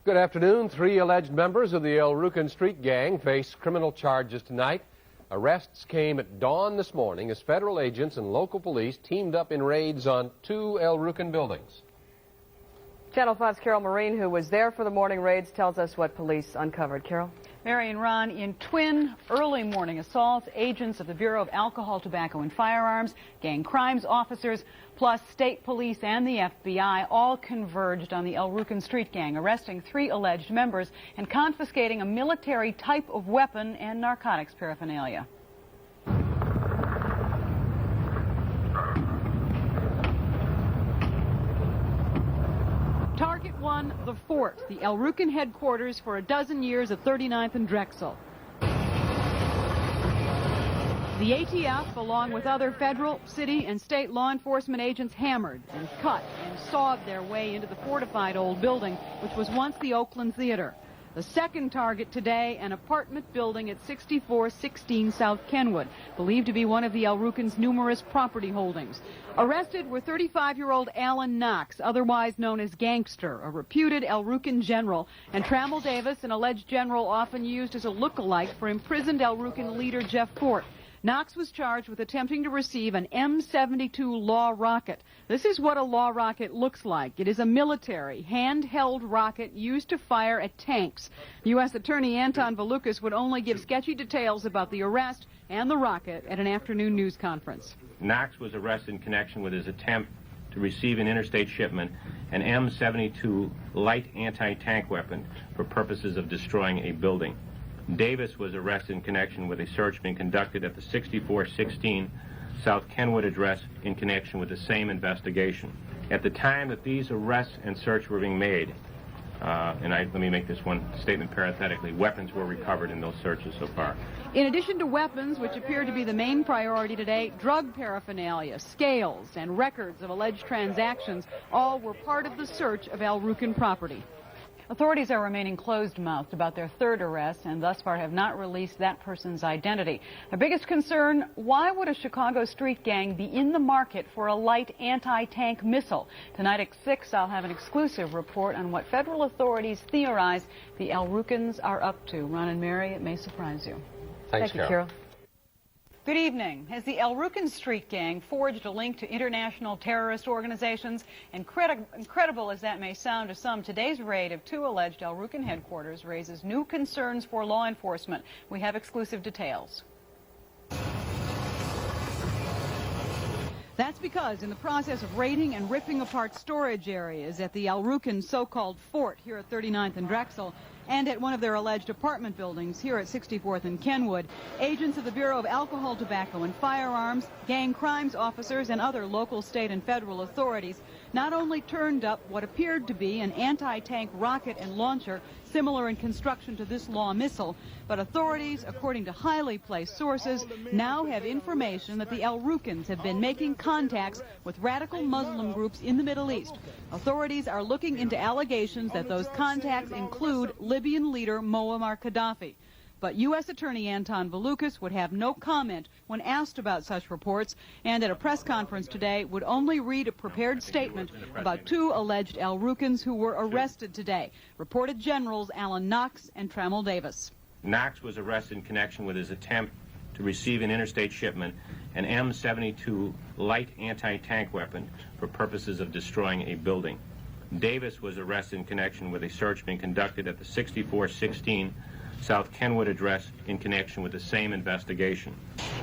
Good afternoon. 3 alleged members of the Rukn street gang face criminal charges tonight. Arrests came at dawn this morning as federal agents and local police teamed up in raids on 2 Rukn buildings. Channel 5's Carol Marine, who was there for the morning raids, tells us what police uncovered. Carol? Mary and Ron, in twin early morning assaults, agents of the Bureau of Alcohol, Tobacco, and Firearms, gang crimes officers, plus state police and the FBI all converged on the Rukn street gang, arresting 3 alleged members and confiscating a military type of weapon and narcotics paraphernalia. Target 1, the fort, the Rukn headquarters for a dozen years at 39th and Drexel. The ATF, along with other federal, city, and state law enforcement agents, hammered and cut and sawed their way into the fortified old building, which was once the Oakland Theater. The second target today, an apartment building at 6416 South Kenwood, believed to be one of the Rukn's numerous property holdings. Arrested were 35-year-old Alan Knox, otherwise known as Gangster, a reputed Rukn general, and Trammell Davis, an alleged general often used as a look-alike for imprisoned Rukn leader Jeff Fort. Knox was charged with attempting to receive an M72 law rocket. This is what a law rocket looks like. It is a military, handheld rocket used to fire at tanks. U.S. Attorney Anton Valukas would only give sketchy details about the arrest and the rocket at an afternoon news conference. Knox was arrested in connection with his attempt to receive an interstate shipment, an M72 light anti-tank weapon for purposes of destroying a building. Davis was arrested in connection with a search being conducted at the 6416 South Kenwood address in connection with the same investigation. At the time that these arrests and search were being made, let me make this one statement parenthetically, weapons were recovered in those searches so far. In addition to weapons, which appear to be the main priority today, drug paraphernalia, scales, and records of alleged transactions all were part of the search of Rukn property. Authorities are remaining closed-mouthed about their third arrest and thus far have not released that person's identity. Their biggest concern, why would a Chicago street gang be in the market for a light anti-tank missile? Tonight at 6, I'll have an exclusive report on what federal authorities theorize the Rukns are up to. Ron and Mary, it may surprise you. Thanks, Thank you, Carol. Good evening. Has the Rukn street gang forged a link to international terrorist organizations? Incredible as that may sound to some, today's raid of 2 alleged Rukn headquarters raises new concerns for law enforcement. We have exclusive details. That's because in the process of raiding and ripping apart storage areas at the Rukn so-called fort here at 39th and Drexel, and at one of their alleged apartment buildings here at 64th and Kenwood, agents of the Bureau of Alcohol, Tobacco, and Firearms, gang crimes officers, and other local, state, and federal authorities not only turned up what appeared to be an anti-tank rocket and launcher similar in construction to this law missile, but authorities, according to highly placed sources, now have information that the Rukns have been making contacts with radical Muslim groups in the Middle East. Authorities are looking into allegations that those contacts include Libyan leader Muammar Gaddafi. But U.S. Attorney Anton Valukas would have no comment when asked about such reports, and at a press conference today would only read a prepared statement about 2 alleged Rukns who were arrested today, reported generals Alan Knox and Trammell Davis. Knox was arrested in connection with his attempt to receive an interstate shipment, an M72 light anti-tank weapon for purposes of destroying a building. Davis was arrested in connection with a search being conducted at the 6416 South Kenwood address in connection with the same investigation.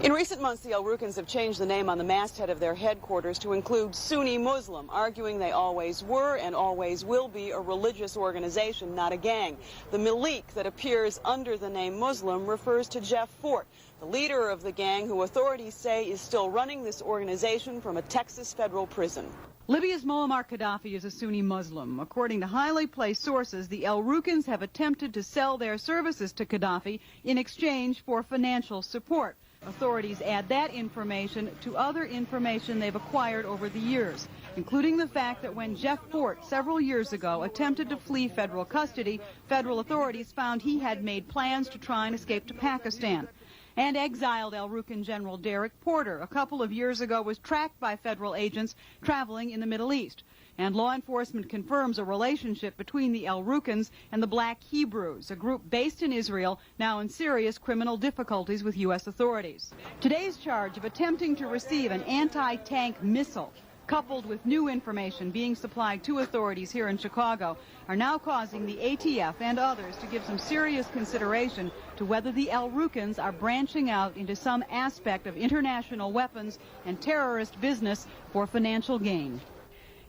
In recent months, the Rukns have changed the name on the masthead of their headquarters to include Sunni Muslim, arguing they always were and always will be a religious organization, not a gang. The Malik that appears under the name Muslim refers to Jeff Fort, the leader of the gang who authorities say is still running this organization from a Texas federal prison. Libya's Muammar Gaddafi is a Sunni Muslim. According to highly placed sources, the Rukns have attempted to sell their services to Gaddafi in exchange for financial support. Authorities add that information to other information they've acquired over the years, including the fact that when Jeff Fort several years ago attempted to flee federal custody, federal authorities found he had made plans to try and escape to Pakistan. And exiled Rukn General Derek Porter a couple of years ago was tracked by federal agents traveling in the Middle East. And law enforcement confirms a relationship between the El Rukns and the Black Hebrews, a group based in Israel, now in serious criminal difficulties with U.S. authorities. Today's charge of attempting to receive an anti-tank missile, coupled with new information being supplied to authorities here in Chicago, are now causing the ATF and others to give some serious consideration to whether the El Rukns are branching out into some aspect of international weapons and terrorist business for financial gain.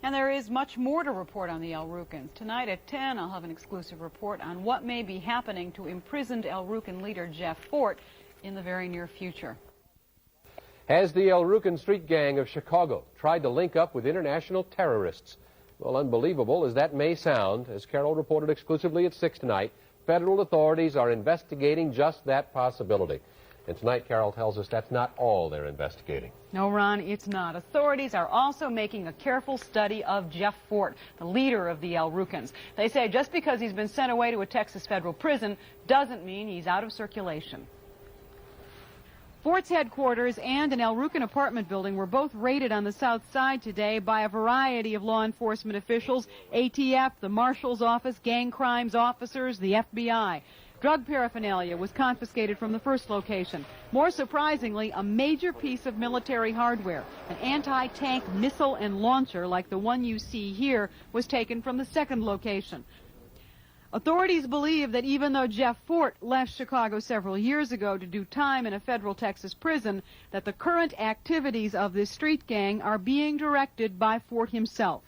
And there is much more to report on the El Rukns. Tonight at 10, I'll have an exclusive report on what may be happening to imprisoned El Rukn leader Jeff Fort in the very near future. Has the El Rukn street gang of Chicago tried to link up with international terrorists? Well, unbelievable as that may sound, as Carol reported exclusively at 6 tonight, federal authorities are investigating just that possibility. And tonight, Carol tells us that's not all they're investigating. No, Ron, it's not. Authorities are also making a careful study of Jeff Fort, the leader of the El Rukns. They say just because he's been sent away to a Texas federal prison doesn't mean he's out of circulation. Fort's headquarters and an El Rukn apartment building were both raided on the south side today by a variety of law enforcement officials, ATF, the Marshal's Office, gang crimes officers, the FBI. Drug paraphernalia was confiscated from the first location. More surprisingly, a major piece of military hardware, an anti-tank missile and launcher like the one you see here, was taken from the second location. Authorities believe that even though Jeff Fort left Chicago several years ago to do time in a federal Texas prison, that the current activities of this street gang are being directed by Fort himself.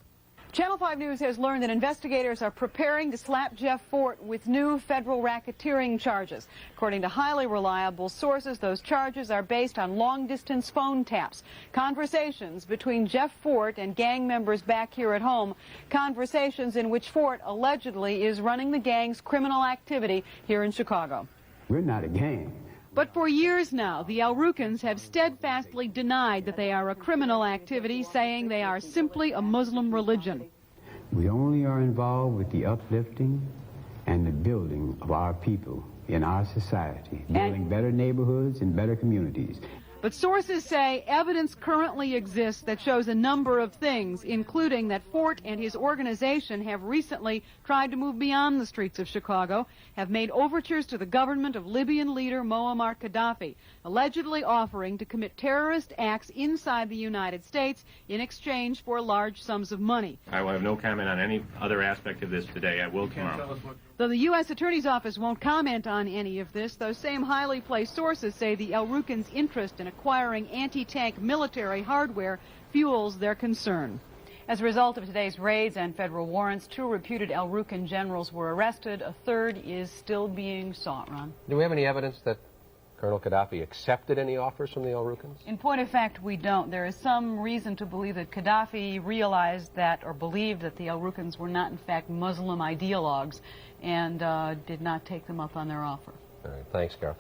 Channel 5 News has learned that investigators are preparing to slap Jeff Fort with new federal racketeering charges. According to highly reliable sources, those charges are based on long-distance phone taps, conversations between Jeff Fort and gang members back here at home, conversations in which Fort allegedly is running the gang's criminal activity here in Chicago. We're not a gang. But for years now, the El Rukns have steadfastly denied that they are a criminal activity, saying they are simply a Muslim religion. We only are involved with the uplifting and the building of our people in our society, building better neighborhoods and better communities. But sources say evidence currently exists that shows a number of things, including that Fort and his organization have recently tried to move beyond the streets of Chicago, have made overtures to the government of Libyan leader Muammar Gaddafi, allegedly offering to commit terrorist acts inside the United States in exchange for large sums of money. I will have no comment on any other aspect of this today. I will tomorrow. Though the U.S. Attorney's Office won't comment on any of this, those same highly placed sources say the El Rukns' interest in acquiring anti-tank military hardware fuels their concern. As a result of today's raids and federal warrants, 2 reputed El Rukn generals were arrested. A third is still being sought, Ron. Do we have any evidence that Colonel Gaddafi accepted any offers from the El Rukns? In point of fact, we don't. There is some reason to believe that Gaddafi realized that or believed that the El Rukns were not, in fact, Muslim ideologues and did not take them up on their offer. All right, thanks, Carol.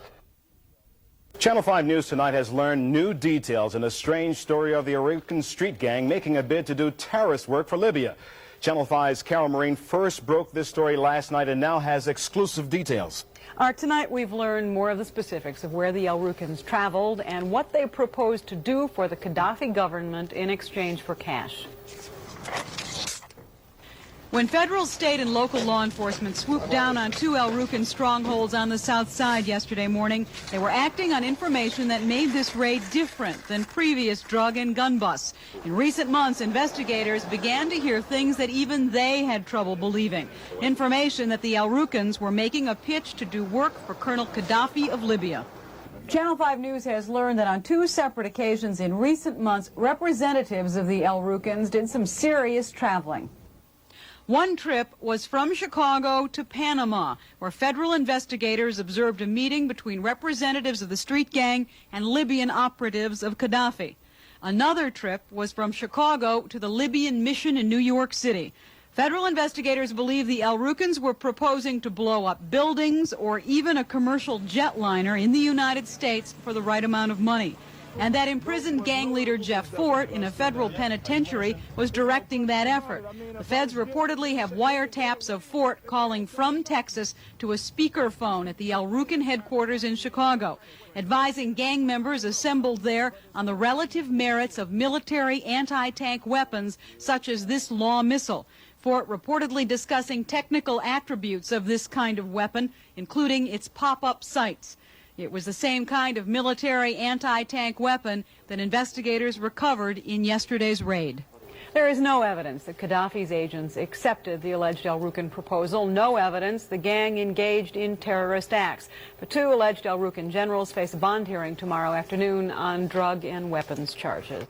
Channel 5 News tonight has learned new details in a strange story of the El Rukn street gang making a bid to do terrorist work for Libya. Channel 5's Carol Marine first broke this story last night and now has exclusive details. Tonight we've learned more of the specifics of where the El Rukns traveled and what they proposed to do for the Gaddafi government in exchange for cash. When federal, state, and local law enforcement swooped down on 2 El Rukn strongholds on the south side yesterday morning, they were acting on information that made this raid different than previous drug and gun busts. In recent months, investigators began to hear things that even they had trouble believing. Information that the El Rukns were making a pitch to do work for Colonel Gaddafi of Libya. Channel 5 News has learned that on 2 separate occasions in recent months, representatives of the El Rukns did some serious traveling. One trip was from Chicago to Panama, where federal investigators observed a meeting between representatives of the street gang and Libyan operatives of Gaddafi. Another trip was from Chicago to the Libyan mission in New York City. Federal investigators believe the El Rukns were proposing to blow up buildings or even a commercial jetliner in the United States for the right amount of money. and that imprisoned gang leader Jeff Fort in a federal penitentiary was directing that effort. The feds reportedly have wiretaps of Fort calling from Texas to a speakerphone at the El Rukn headquarters in Chicago, advising gang members assembled there on the relative merits of military anti-tank weapons such as this Law missile. Fort reportedly discussing technical attributes of this kind of weapon, including its pop-up sights. It was the same kind of military anti-tank weapon that investigators recovered in yesterday's raid. There is no evidence that Gaddafi's agents accepted the alleged El Rukn proposal. No evidence the gang engaged in terrorist acts. The two alleged El Rukn generals face a bond hearing tomorrow afternoon on drug and weapons charges.